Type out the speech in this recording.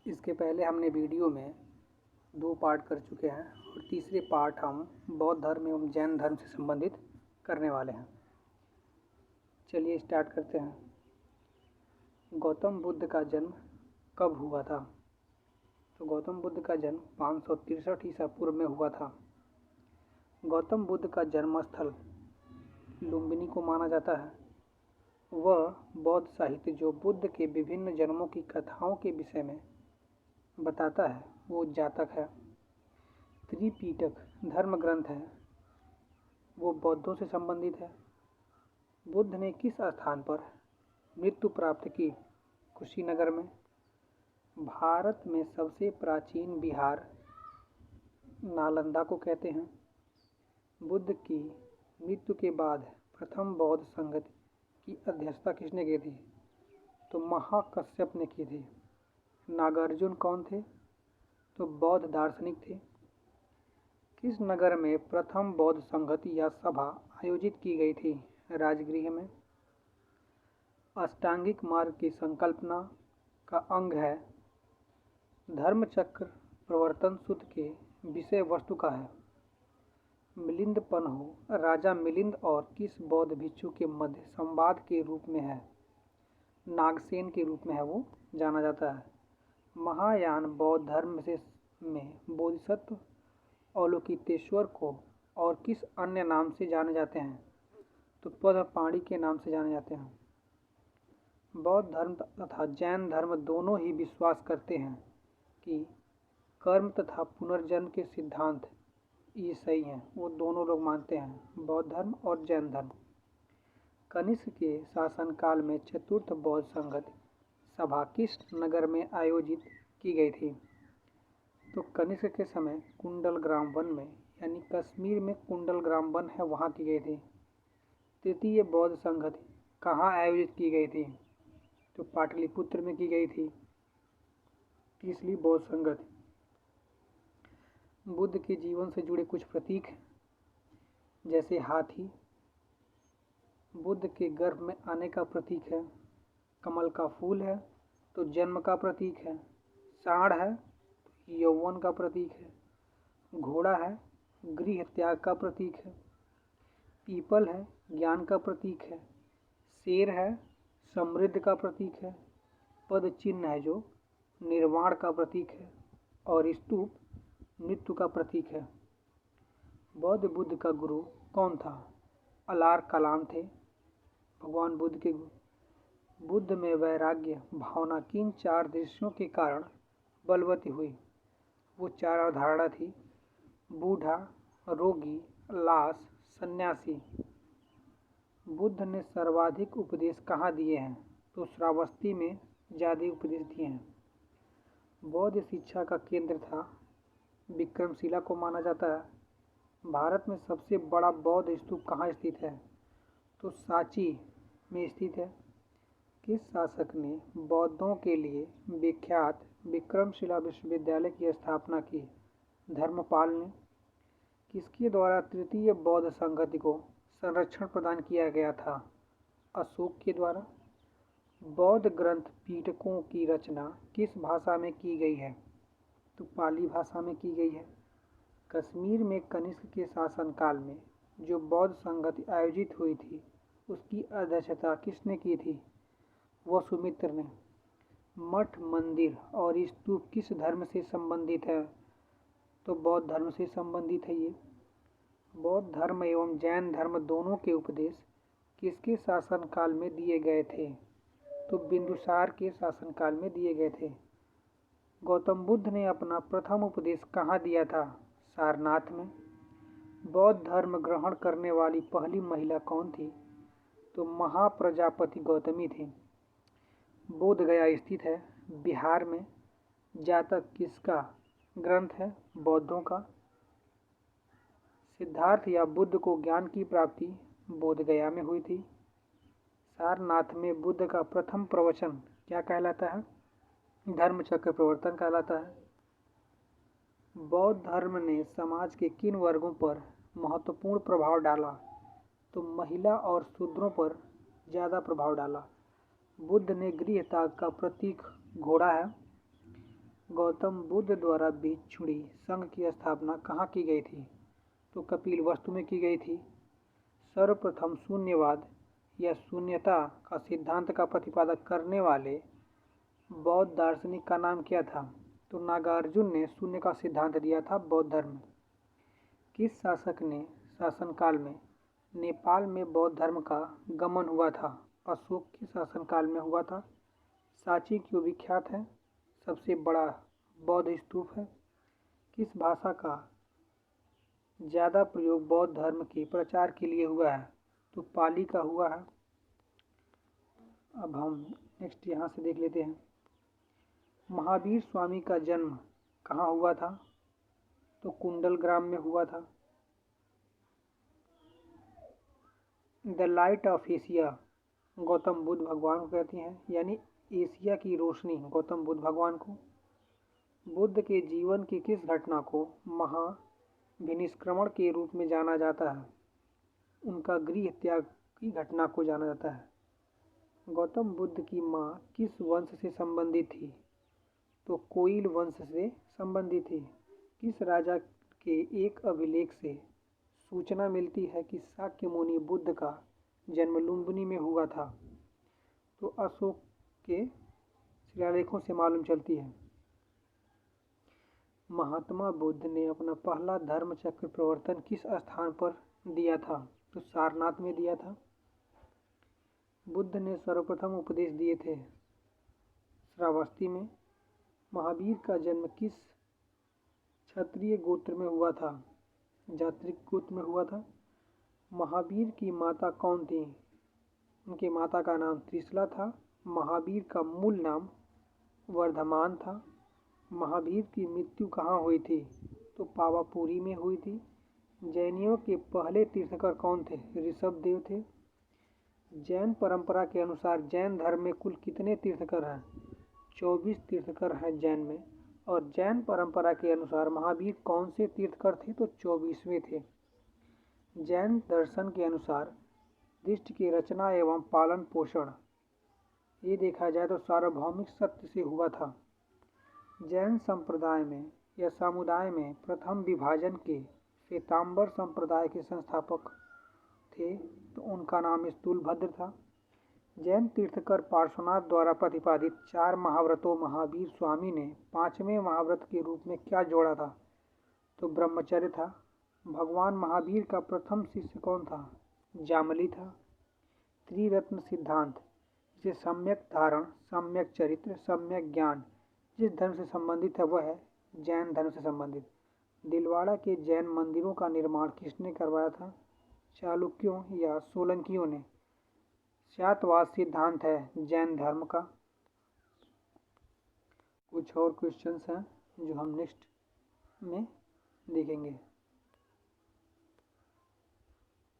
इसके पहले हमने वीडियो में 2 पार्ट कर चुके हैं और तीसरे पार्ट हम बौद्ध धर्म एवं जैन धर्म से संबंधित करने वाले हैं। चलिए स्टार्ट करते हैं। गौतम बुद्ध का जन्म कब हुआ था? तो गौतम बुद्ध का जन्म 563 ईसा पूर्व में हुआ था। गौतम बुद्ध का जन्म स्थल लुम्बिनी को माना जाता है। वह बौद्ध साहित्य जो बुद्ध के विभिन्न जन्मों की कथाओं के विषय में बताता है वो जातक है। त्रिपिटक धर्म ग्रंथ है वो बौद्धों से संबंधित है। बुद्ध ने किस स्थान पर मृत्यु प्राप्त की? कुशीनगर में। भारत में सबसे प्राचीन विहार नालंदा को कहते हैं। बुद्ध की मृत्यु के बाद प्रथम बौद्ध संगत की अध्यक्षता किसने की थी? तो महाकश्यप ने की थी। नागार्जुन कौन थे? तो बौद्ध दार्शनिक थे। किस नगर में प्रथम बौद्ध संगति या सभा आयोजित की गई थी? राजगृह में। अष्टांगिक मार्ग की संकल्पना का अंग है। धर्मचक्र प्रवर्तन सूत्र के विषय वस्तु का है। मिलिंद पन्हो राजा मिलिंद और किस बौद्ध भिक्षु के मध्य संवाद के रूप में है? नागसेन के रूप में है वो जाना जाता है। महायान बौद्ध धर्म में बोधिसत्व अवलोकितेश्वर को और किस अन्य नाम से जाने जाते हैं? तो पद्मपाणि के नाम से जाने जाते हैं। बौद्ध धर्म तथा जैन धर्म दोनों ही विश्वास करते हैं कि कर्म तथा पुनर्जन्म के सिद्धांत ये सही हैं। वो दोनों लोग मानते हैं, बौद्ध धर्म और जैन धर्म। कनिष्क के शासनकाल में चतुर्थ बौद्ध संगत सभा किस नगर में आयोजित की गई थी? तो कनिष्क के समय कुंडलग्राम वन में, यानी कश्मीर में कुंडलग्राम वन है वहाँ की गई थी। तृतीय बौद्ध संगति कहाँ आयोजित की गई थी? तो पाटलिपुत्र में की गई थी तीसरी बौद्ध संगति। बुद्ध के जीवन से जुड़े कुछ प्रतीक जैसे हाथी बुद्ध के गर्भ में आने का प्रतीक है। कमल का फूल है तो जन्म का प्रतीक है। सांड है तो यौवन का प्रतीक है। घोड़ा है गृह त्याग का प्रतीक है। पीपल है ज्ञान का प्रतीक है। शेर है समृद्धि का प्रतीक है। पद चिन्ह है जो निर्वाण का प्रतीक है। और स्तूप मृत्यु का प्रतीक है। बौद्ध बुद्ध का गुरु कौन था? अलार कलाम थे भगवान बुद्ध के गुरु। बुद्ध में वैराग्य भावना किन 4 दृश्यों के कारण बलवती हुई? वो 4 अवधारणा थी। बूढ़ा, रोगी, लाश, सन्यासी। बुद्ध ने सर्वाधिक उपदेश कहाँ दिए हैं? तो श्रावस्ती में ज़्यादा उपदेश दिए हैं। बौद्ध शिक्षा का केंद्र था विक्रमशिला को माना जाता है। भारत में सबसे बड़ा बौद्ध स्तूप कहाँ स्थित है? तो सांची में स्थित है। किस शासक ने बौद्धों के लिए विख्यात विक्रमशिला विश्वविद्यालय की स्थापना की? धर्मपाल ने। किसके द्वारा तृतीय बौद्ध संगति को संरक्षण प्रदान किया गया था? अशोक के द्वारा। बौद्ध ग्रंथ पीटकों की रचना किस भाषा में की गई है? तो पाली भाषा में की गई है। कश्मीर में कनिष्क के शासनकाल में जो बौद्ध संगति आयोजित हुई थी उसकी अध्यक्षता किसने की थी? वसुमित्र ने। मठ, मंदिर और स्तूप किस धर्म से संबंधित है? तो बौद्ध धर्म से संबंधित है ये। बौद्ध धर्म एवं जैन धर्म दोनों के उपदेश किसके शासनकाल में दिए गए थे? तो बिंदुसार के शासनकाल में दिए गए थे। गौतम बुद्ध ने अपना प्रथम उपदेश कहाँ दिया था? सारनाथ में। बौद्ध धर्म ग्रहण करने वाली पहली महिला कौन थी? तो महाप्रजापति गौतमी थी। बोध गया स्थित है बिहार में। जातक किसका ग्रंथ है? बौद्धों का। सिद्धार्थ या बुद्ध को ज्ञान की प्राप्ति बोध गया में हुई थी। सारनाथ में बुद्ध का प्रथम प्रवचन क्या कहलाता है? धर्मचक्र प्रवर्तन कहलाता है। बौद्ध धर्म ने समाज के किन वर्गों पर महत्वपूर्ण प्रभाव डाला? तो महिला और शूद्रों पर ज़्यादा प्रभाव डाला। बुद्ध ने गृह त्याग का प्रतीक घोड़ा है। गौतम बुद्ध द्वारा भिक्षुणी संघ की स्थापना कहाँ की गई थी? तो कपिलवस्तु में की गई थी। सर्वप्रथम शून्यवाद या शून्यता का सिद्धांत का प्रतिपादन करने वाले बौद्ध दार्शनिक का नाम क्या था? तो नागार्जुन ने शून्य का सिद्धांत दिया था बौद्ध धर्म। किस शासक ने शासनकाल में नेपाल में बौद्ध धर्म का गमन हुआ था? अशोक के शासनकाल में हुआ था। सांची क्यों विख्यात है? सबसे बड़ा बौद्ध स्तूप है। किस भाषा का ज़्यादा प्रयोग बौद्ध धर्म के प्रचार के लिए हुआ है? तो पाली का हुआ है। अब हम नेक्स्ट यहाँ से देख लेते हैं। महावीर स्वामी का जन्म कहाँ हुआ था? तो कुंडल ग्राम में हुआ था। The light of Asia Gautam Buddha भगवान को कहती हैं, यानी एशिया की रोशनी गौतम बुद्ध भगवान को। बुद्ध के जीवन की किस घटना को महाभिनिष्क्रमण के रूप में जाना जाता है? उनका गृह त्याग की घटना को जाना जाता है। गौतम बुद्ध की माँ किस वंश से संबंधित थी? तो कोइल वंश से संबंधित थी। किस राजा के एक अभिलेख से सूचना मिलती है कि शाक्य मुनि बुद्ध का जन्म लुम्बिनी में हुआ था? तो अशोक के शिलालेखों से मालूम चलती है। महात्मा बुद्ध ने अपना पहला धर्म चक्र प्रवर्तन किस स्थान पर दिया था? तो सारनाथ में दिया था। बुद्ध ने सर्वप्रथम उपदेश दिए थे श्रावस्ती में। महावीर का जन्म किस क्षत्रिय गोत्र में हुआ था? जात्रिक गोत्र में हुआ था। महावीर की माता कौन थी? उनके माता का नाम त्रिशला था। महावीर का मूल नाम वर्धमान था। महावीर की मृत्यु कहाँ हुई थी? तो पावापुरी में हुई थी। जैनियों के पहले तीर्थंकर कौन थे? ऋषभदेव थे। जैन परंपरा के अनुसार जैन धर्म में कुल कितने तीर्थंकर हैं? 24 तीर्थंकर हैं जैन में। और जैन परंपरा के अनुसार महावीर कौन से तीर्थंकर थे? तो 24वें थे। जैन दर्शन के अनुसार दृष्टि की रचना एवं पालन पोषण ये देखा जाए तो सार्वभौमिक सत्य से हुआ था। जैन संप्रदाय में या समुदाय में प्रथम विभाजन के श्वेतांबर संप्रदाय के संस्थापक थे, तो उनका नाम स्थूलभद्र था। जैन तीर्थंकर पार्श्वनाथ द्वारा प्रतिपादित 4 महाव्रतों महावीर स्वामी ने 5वें महाव्रत के रूप में क्या जोड़ा था? तो ब्रह्मचर्य था। भगवान महावीर का प्रथम शिष्य कौन था? जामली था। त्रिरत्न सिद्धांत जिसे सम्यक धारण, सम्यक चरित्र, सम्यक ज्ञान जिस धर्म से संबंधित है वह है जैन धर्म से संबंधित। दिलवाड़ा के जैन मंदिरों का निर्माण किसने करवाया था? चालुक्यों या सोलंकियों ने। शातवाद सिद्धांत है जैन धर्म का। कुछ और क्वेश्चंस हैं जो हम नेक्स्ट में देखेंगे।